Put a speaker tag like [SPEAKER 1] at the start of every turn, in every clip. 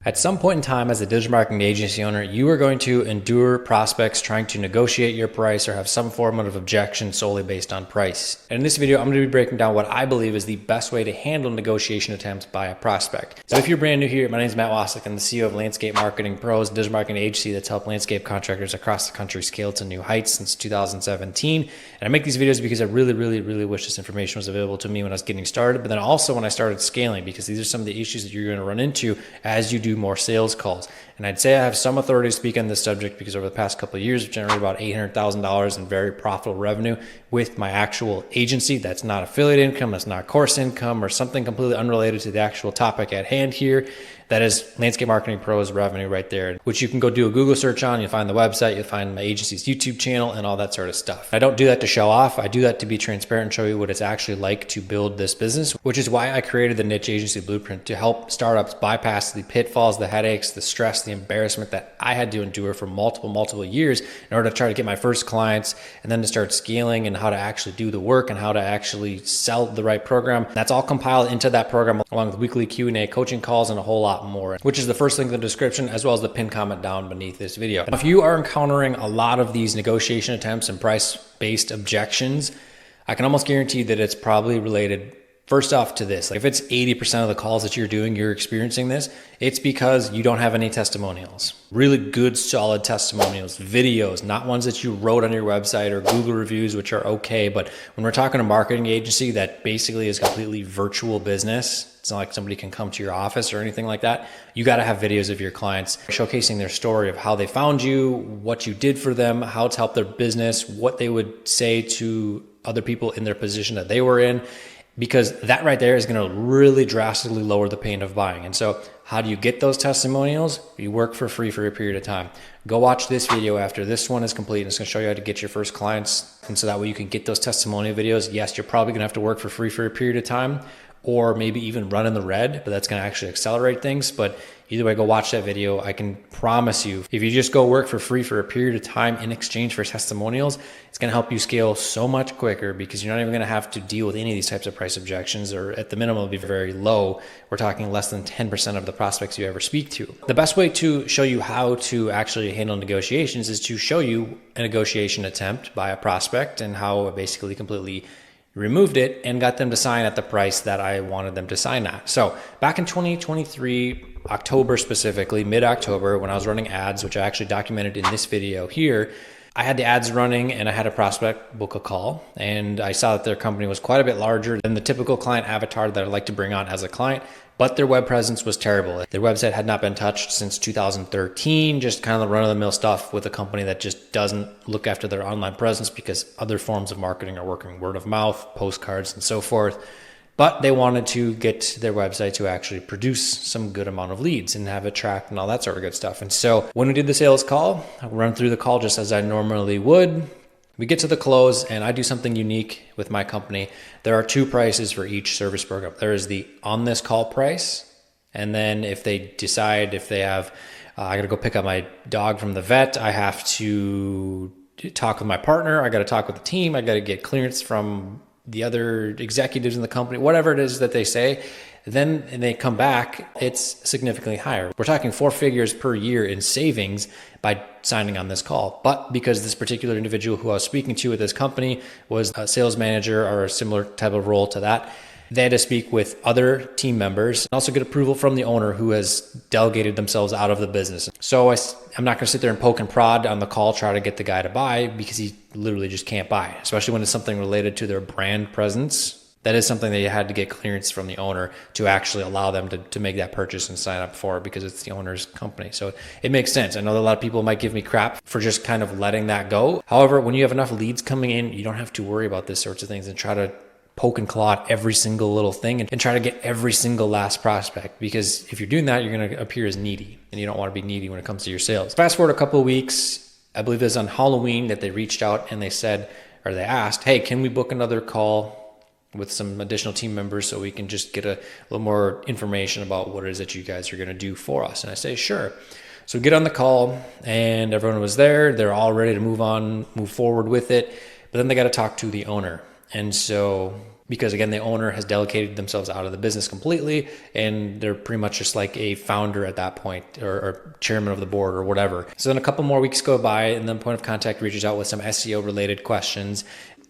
[SPEAKER 1] At some point in time as a digital marketing agency owner, you are going to endure prospects trying to negotiate your price or have some form of objection solely based on price. And in this video, I'm going to be breaking down what I believe is the best way to handle negotiation attempts by a prospect. So if you're brand new here, my name is Matt Wacek. I'm the CEO of Landscape Marketing Pros, a digital marketing agency that's helped landscape contractors across the country scale to new heights since 2017. And I make these videos because I really wish this information was available to me when I was getting started, but then also when I started scaling, because these are some of the issues that you're going to run into as you do more sales calls. And I'd say I have some authority to speak on this subject because over the past couple of years, I've generated about $800,000 in very profitable revenue with my actual agency. That's not affiliate income, that's not course income, or something completely unrelated to the actual topic at hand here. That is Landscape Marketing Pros revenue right there, which you can go do a Google search on. You'll find the website, you'll find my agency's YouTube channel and all that sort of stuff. I don't do that to show off. I do that to be transparent and show you what it's actually like to build this business, which is why I created the Niche Agency Blueprint, to help startups bypass the pitfalls, the headaches, the stress, the embarrassment that I had to endure for multiple years in order to try to get my first clients, and then to start scaling and how to actually do the work and how to actually sell the right program. That's all compiled into that program along with weekly Q&A, coaching calls, and a whole lot more, which is the first link in the description, as well as the pinned comment down beneath this video. If you are encountering a lot of these negotiation attempts and price-based objections, I can almost guarantee that it's probably related first off to this. Like if it's 80% of the calls that you're doing, you're experiencing this, it's because you don't have any testimonials. Really good, solid testimonials, videos, not ones that you wrote on your website or Google reviews, which are okay. But when we're talking a marketing agency that basically is completely virtual business, it's not like somebody can come to your office or anything like that. You got to have videos of your clients showcasing their story of how they found you, what you did for them, how it's helped their business, what they would say to other people in their position that they were in. Because that right there is going to really drastically lower the pain of buying. And so how do you get those testimonials? You work for free for a period of time. Go watch this video after this one is complete, and it's going to show you how to get your first clients. And so that way you can get those testimonial videos. Yes, you're probably going to have to work for free for a period of time, or maybe even run in the red, but that's going to actually accelerate things. But either way, go watch that video. I can promise you, if you just go work for free for a period of time in exchange for testimonials, it's going to help you scale so much quicker, because you're not even going to have to deal with any of these types of price objections, or at the minimum, it'll be very low. We're talking less than 10% of the prospects you ever speak to. The best way to show you how to actually handle negotiations is to show you a negotiation attempt by a prospect and how I basically completely removed it and got them to sign at the price that I wanted them to sign at. So back in 2023, October specifically, mid-October, when I was running ads, which I actually documented in this video here, I had the ads running and I had a prospect book a call, and I saw that their company was quite a bit larger than the typical client avatar that I'd like to bring on as a client, but their web presence was terrible. Their website had not been touched since 2013, just kind of the run-of-the-mill stuff with a company that just doesn't look after their online presence because other forms of marketing are working, word of mouth, postcards, and so forth. But they wanted to get their website to actually produce some good amount of leads and have it tracked and all that sort of good stuff. And so when we did the sales call, I run through the call just as I normally would. We get to the close, and I do something unique with my company. There are two prices for each service program. There is the on this call price, and then if they decide, if they have, I got to go pick up my dog from the vet, I have to talk with my partner, I got to talk with the team, I got to get clearance from the other executives in the company, whatever it is that they say, then they come back, it's significantly higher. We're talking 4 figures per year in savings by signing on this call. But because this particular individual who I was speaking to at this company was a sales manager or a similar type of role to that, they had to speak with other team members and also get approval from the owner who has delegated themselves out of the business. So I'm not going to sit there and poke and prod on the call, try to get the guy to buy, because he literally just can't buy, especially when it's something related to their brand presence. That is something that you had to get clearance from the owner to actually allow them to make that purchase and sign up for it, because it's the owner's company. So it makes sense. I know that a lot of people might give me crap for just kind of letting that go. However, when you have enough leads coming in, you don't have to worry about this sorts of things and try to poke and claw at every single little thing and try to get every single last prospect, because if you're doing that, you're going to appear as needy, and you don't want to be needy when it comes to your sales. Fast forward a couple of weeks, I believe it was on Halloween that they reached out and they said, or they asked, hey, can we book another call with some additional team members so we can just get a little more information about what it is that you guys are going to do for us? And I say, sure. So we get on the call and everyone was there. They're all ready to move forward with it. But then they got to talk to the owner. And so because again, the owner has delegated themselves out of the business completely, and they're pretty much just like a founder at that point, or chairman of the board or whatever. So then a couple more weeks go by, and then point of contact reaches out with some SEO related questions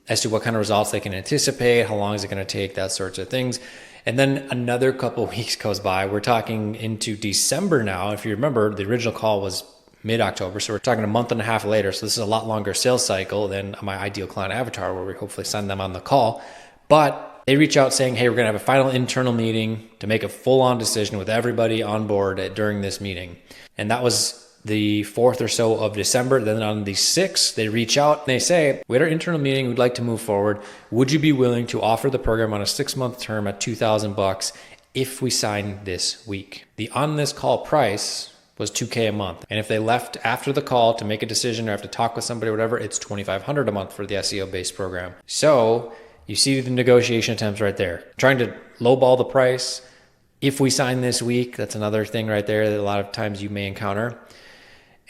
[SPEAKER 1] as to what kind of results they can anticipate, how long is it going to take, that sorts of things. And then another couple of weeks goes by. We're talking into December now. If you remember, the original call was mid-October, so we're talking a month and a half later. So this is a lot longer sales cycle than my ideal client avatar, where we hopefully send them on the call. But they reach out saying, hey, we're going to have a final internal meeting to make a full-on decision with everybody on board during this meeting. And that was the 4th or so of December. Then on the 6th, they reach out and they say, we had our internal meeting, we'd like to move forward. Would you be willing to offer the program on a 6-month term at $2,000 if we sign this week? The on this call price was $2,000 a month. And if they left after the call to make a decision or have to talk with somebody or whatever, it's $2,500 a month for the SEO based program. So you see the negotiation attempts right there, trying to lowball the price. If we sign this week, that's another thing right there that a lot of times you may encounter.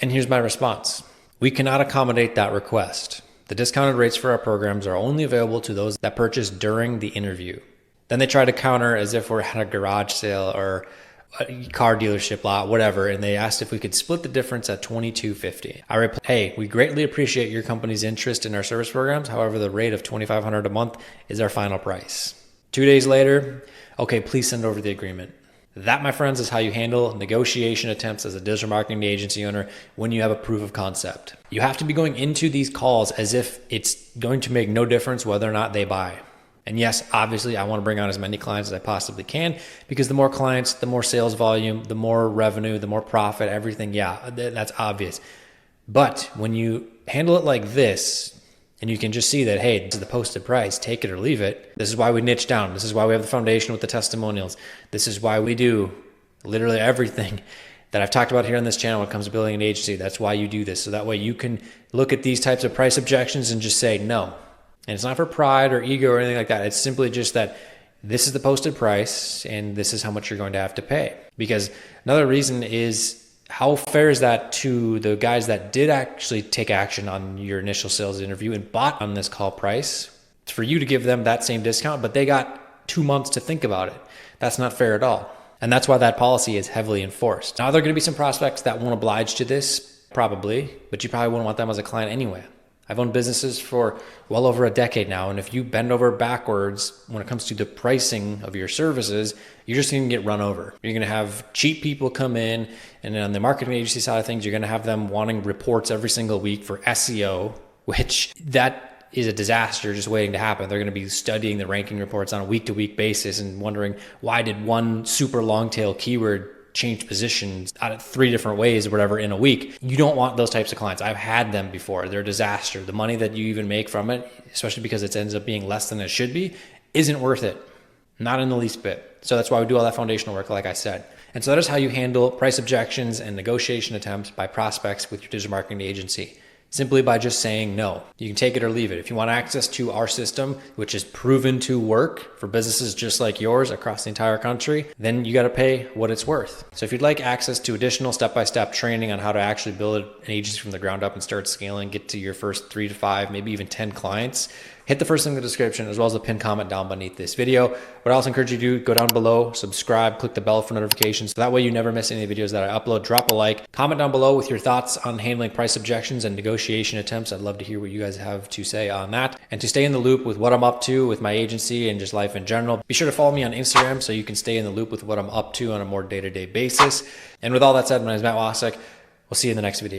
[SPEAKER 1] And here's my response. We cannot accommodate that request. The discounted rates for our programs are only available to those that purchase during the interview. Then they try to counter as if we're at a garage sale or a car dealership lot, whatever, and they asked if we could split the difference at $2,250. I replied, hey, we greatly appreciate your company's interest in our service programs. However, the rate of $2,500 a month is our final price. 2 days later, okay, please send over the agreement. That, my friends, is how you handle negotiation attempts as a digital marketing agency owner when you have a proof of concept. You have to be going into these calls as if it's going to make no difference whether or not they buy. And yes, obviously, I want to bring on as many clients as I possibly can, because the more clients, the more sales volume, the more revenue, the more profit, everything. Yeah, that's obvious. But when you handle it like this, and you can just see that, hey, this is the posted price, take it or leave it. This is why we niche down. This is why we have the foundation with the testimonials. This is why we do literally everything that I've talked about here on this channel when it comes to building an agency. That's why you do this. So that way you can look at these types of price objections and just say no. And it's not for pride or ego or anything like that. It's simply just that this is the posted price and this is how much you're going to have to pay. Because another reason is, how fair is that to the guys that did actually take action on your initial sales interview and bought on this call price? It's for you to give them that same discount, but they got 2 months to think about it. That's not fair at all. And that's why that policy is heavily enforced. Now, there are going to be some prospects that won't oblige to this, probably, but you probably wouldn't want them as a client anyway. I've owned businesses for well over a decade now, and if you bend over backwards when it comes to the pricing of your services, you're just going to get run over. You're going to have cheap people come in, and on the marketing agency side of things, you're going to have them wanting reports every single week for SEO, which that is a disaster just waiting to happen. They're going to be studying the ranking reports on a week-to-week basis and wondering, why did one super long tail keyword change positions out of 3 different ways or whatever in a week? You don't want those types of clients. I've had them before. They're a disaster. The money that you even make from it, especially because it ends up being less than it should be, isn't worth it. Not in the least bit. So that's why we do all that foundational work, like I said. And so that is how you handle price objections and negotiation attempts by prospects with your digital marketing agency. Simply by just saying no. You can take it or leave it. If you want access to our system, which is proven to work for businesses just like yours across the entire country, then you got to pay what it's worth. So if you'd like access to additional step-by-step training on how to actually build an agency from the ground up and start scaling, get to your first 3 to 5, maybe even 10 clients, hit the first link in the description as well as the pinned comment down beneath this video. What I also encourage you to do, go down below, subscribe, click the bell for notifications. So that way you never miss any of the videos that I upload. Drop a like, comment down below with your thoughts on handling price objections and negotiation attempts. I'd love to hear what you guys have to say on that. And to stay in the loop with what I'm up to with my agency and just life in general, be sure to follow me on Instagram so you can stay in the loop with what I'm up to on a more day-to-day basis. And with all that said, my name is Matt Wacek. We'll see you in the next video.